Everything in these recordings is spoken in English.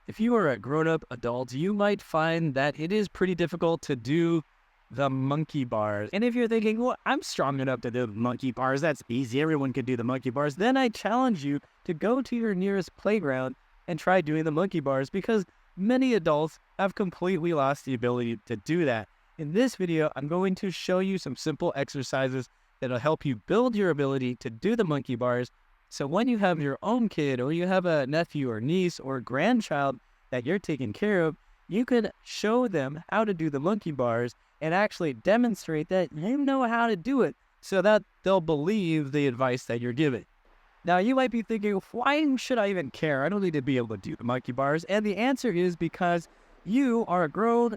If you are a grown-up adult, you might find that it is pretty difficult to do the monkey bars. And if you're thinking, well, I'm strong enough to do the monkey bars, that's easy, everyone can do the monkey bars, then I challenge you to go to your nearest playground and try doing the monkey bars, because many adults have completely lost the ability to do that. In this video, I'm going to show you some simple exercises that'll help you build your ability to do the monkey bars. So when you have your own kid, or you have a nephew or niece or grandchild that you're taking care of, you can show them how to do the monkey bars and actually demonstrate that you know how to do it, so that they'll believe the advice that you're giving. Now, you might be thinking, why should I even care? I don't need to be able to do the monkey bars. And the answer is because you are a grown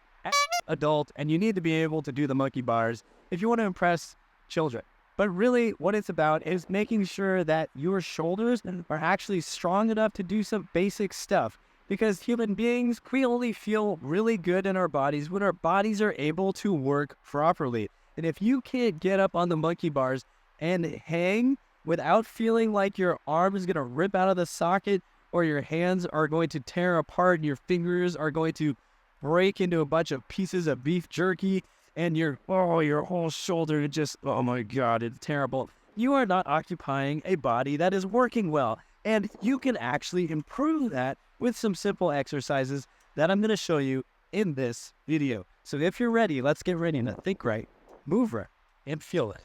adult and you need to be able to do the monkey bars if you want to impress children. But really, what it's about is making sure that your shoulders are actually strong enough to do some basic stuff. Because human beings, we only feel really good in our bodies when our bodies are able to work properly. And if you can't get up on the monkey bars and hang without feeling like your arm is going to rip out of the socket, or your hands are going to tear apart and your fingers are going to break into a bunch of pieces of beef jerky, and your whole shoulder just, oh my God, it's terrible. You are not occupying a body that is working well. And you can actually improve that with some simple exercises that I'm going to show you in this video. So if you're ready, let's get ready to think right, move right, and feel it.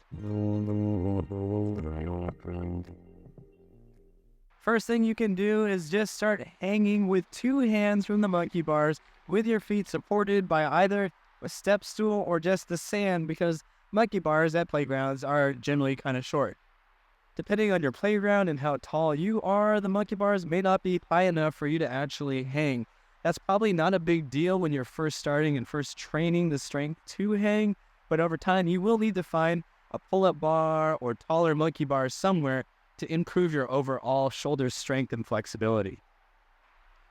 First thing you can do is just start hanging with two hands from the monkey bars, with your feet supported by either a step stool or just the sand, because monkey bars at playgrounds are generally kind of short. Depending on your playground and how tall you are, the monkey bars may not be high enough for you to actually hang. That's probably not a big deal when you're first starting and first training the strength to hang, but over time you will need to find a pull-up bar or taller monkey bar somewhere to improve your overall shoulder strength and flexibility.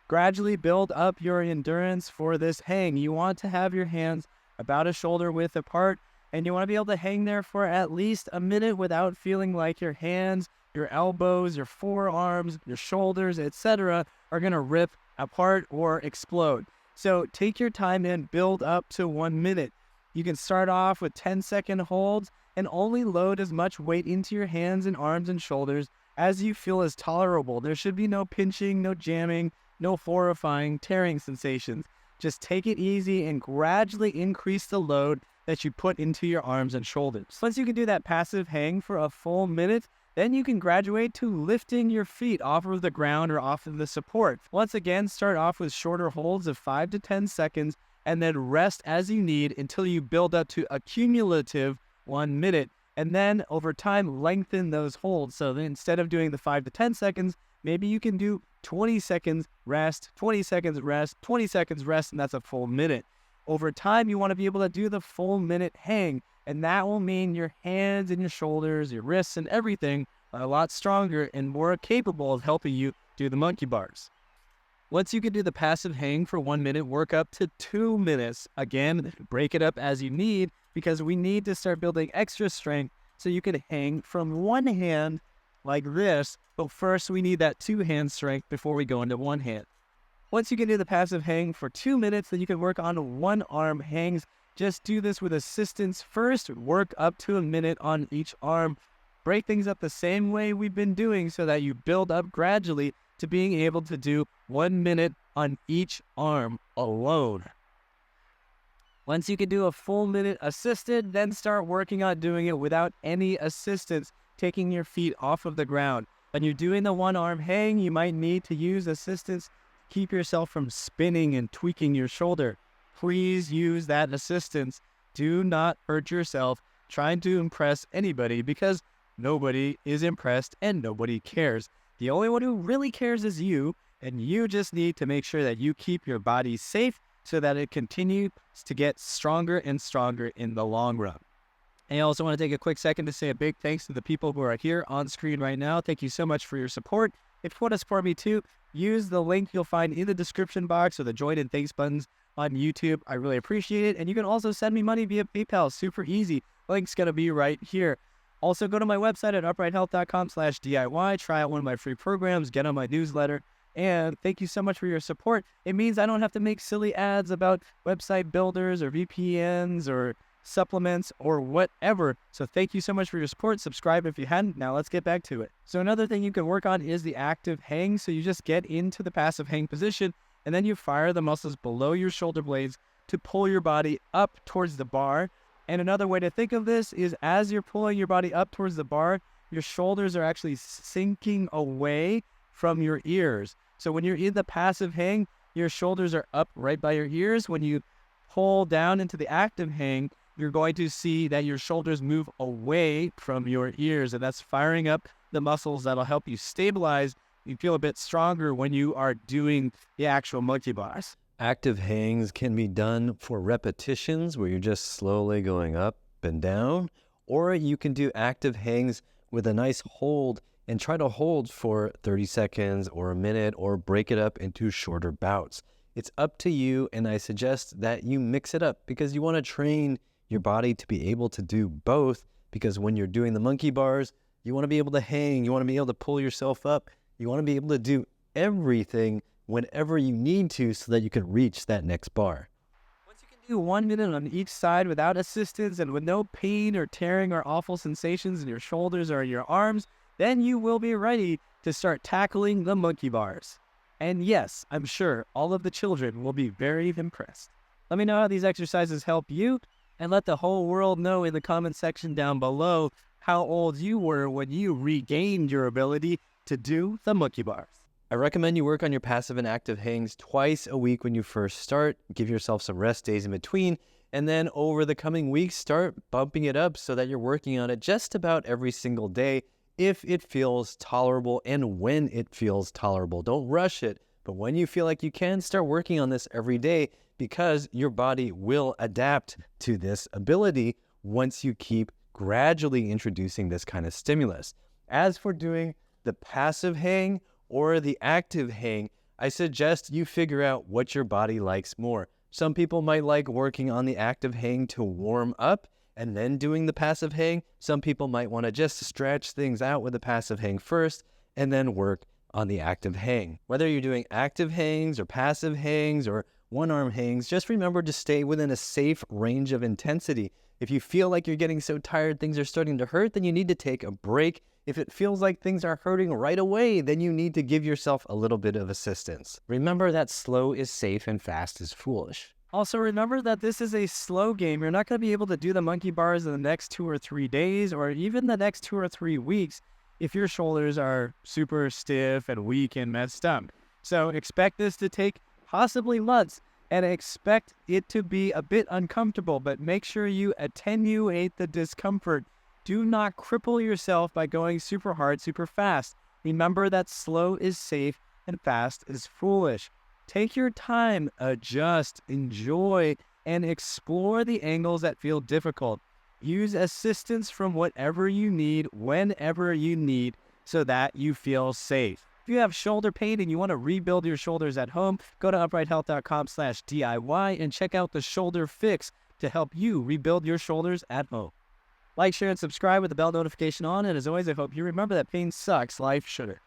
Gradually build up your endurance for this hang. You want to have your hands about a shoulder width apart, and you want to be able to hang there for at least a minute without feeling like your hands, your elbows, your forearms, your shoulders, etc. are going to rip apart or explode. So take your time and build up to 1 minute. You can start off with 10-second holds and only load as much weight into your hands and arms and shoulders as you feel is tolerable. There should be no pinching, no jamming, no horrifying tearing sensations. Just take it easy and gradually increase the load that you put into your arms and shoulders. Once you can do that passive hang for a full minute, then you can graduate to lifting your feet off of the ground or off of the support. Once again, start off with shorter holds of 5 to 10 seconds and then rest as you need until you build up to a cumulative 1 minute. And then over time, lengthen those holds. So then instead of doing the 5 to 10 seconds, maybe you can do 20 seconds rest, 20 seconds rest, 20 seconds rest, and that's a full minute. Over time, you want to be able to do the full minute hang, and that will mean your hands and your shoulders, your wrists, and everything are a lot stronger and more capable of helping you do the monkey bars. Once you can do the passive hang for 1 minute, work up to 2 minutes. Again, break it up as you need, because we need to start building extra strength so you can hang from one hand like this, but first we need that 2-hand strength before we go into one hand. Once you can do the passive hang for 2 minutes, then you can work on one-arm hangs. Just do this with assistance first, work up to a minute on each arm. Break things up the same way we've been doing so that you build up gradually to being able to do 1 minute on each arm alone. Once you can do a full minute assisted, then start working on doing it without any assistance, taking your feet off of the ground. When you're doing the one-arm hang, you might need to use assistance to keep yourself from spinning and tweaking your shoulder. Please use that assistance. Do not hurt yourself trying to impress anybody, because nobody is impressed and nobody cares. The only one who really cares is you, and you just need to make sure that you keep your body safe so that it continues to get stronger and stronger in the long run. And I also want to take a quick second to say a big thanks to the people who are here on screen right now. Thank you so much for your support. If you want to support me too, use the link you'll find in the description box or the join and thanks buttons on YouTube. I really appreciate it. And you can also send me money via PayPal. Super easy. Link's going to be right here. Also, go to my website at uprighthealth.com/DIY. Try out one of my free programs. Get on my newsletter. And thank you so much for your support. It means I don't have to make silly ads about website builders or VPNs or supplements or whatever. So thank you so much for your support. Subscribe if you hadn't. Now let's get back to it. So another thing you can work on is the active hang. So you just get into the passive hang position and then you fire the muscles below your shoulder blades to pull your body up towards the bar. And another way to think of this is as you're pulling your body up towards the bar, your shoulders are actually sinking away from your ears. So when you're in the passive hang, your shoulders are up right by your ears. When you pull down into the active hang, you're going to see that your shoulders move away from your ears, and that's firing up the muscles that'll help you stabilize. You feel a bit stronger when you are doing the actual monkey bars. Active hangs can be done for repetitions where you're just slowly going up and down, or you can do active hangs with a nice hold and try to hold for 30 seconds or a minute or break it up into shorter bouts. It's up to you, and I suggest that you mix it up because you want to train your body to be able to do both, because when you're doing the monkey bars, you want to be able to hang, you want to be able to pull yourself up, you want to be able to do everything whenever you need to so that you can reach that next bar. Once you can do 1 minute on each side without assistance and with no pain or tearing or awful sensations in your shoulders or your arms, then you will be ready to start tackling the monkey bars. And yes, I'm sure all of the children will be very impressed. Let me know how these exercises help you, and let the whole world know in the comment section down below how old you were when you regained your ability to do the monkey bars. I recommend you work on your passive and active hangs twice a week when you first start. Give yourself some rest days in between, and then over the coming weeks, start bumping it up so that you're working on it just about every single day if it feels tolerable and when it feels tolerable. Don't rush it, but when you feel like you can, start working on this every day, because your body will adapt to this ability once you keep gradually introducing this kind of stimulus. As for doing the passive hang or the active hang, I suggest you figure out what your body likes more. Some people might like working on the active hang to warm up and then doing the passive hang. Some people might want to just stretch things out with the passive hang first and then work on the active hang. Whether you're doing active hangs or passive hangs or one-arm hangs, just remember to stay within a safe range of intensity. If you feel like you're getting so tired things are starting to hurt, then you need to take a break. If it feels like things are hurting right away, then you need to give yourself a little bit of assistance. Remember that slow is safe and fast is foolish. Also remember that this is a slow game. You're not going to be able to do the monkey bars in the next 2 or 3 days or even the next 2 or 3 weeks if your shoulders are super stiff and weak and messed up. So expect this to take possibly months, and expect it to be a bit uncomfortable, but make sure you attenuate the discomfort. Do not cripple yourself by going super hard, super fast. Remember that slow is safe and fast is foolish. Take your time, adjust, enjoy, and explore the angles that feel difficult. Use assistance from whatever you need, whenever you need, so that you feel safe. If you have shoulder pain and you want to rebuild your shoulders at home, go to uprighthealth.com/DIY and check out the Shoulder Fix to help you rebuild your shoulders at home. Like, share, and subscribe with the bell notification on. And as always, I hope you remember that pain sucks, life shouldn't.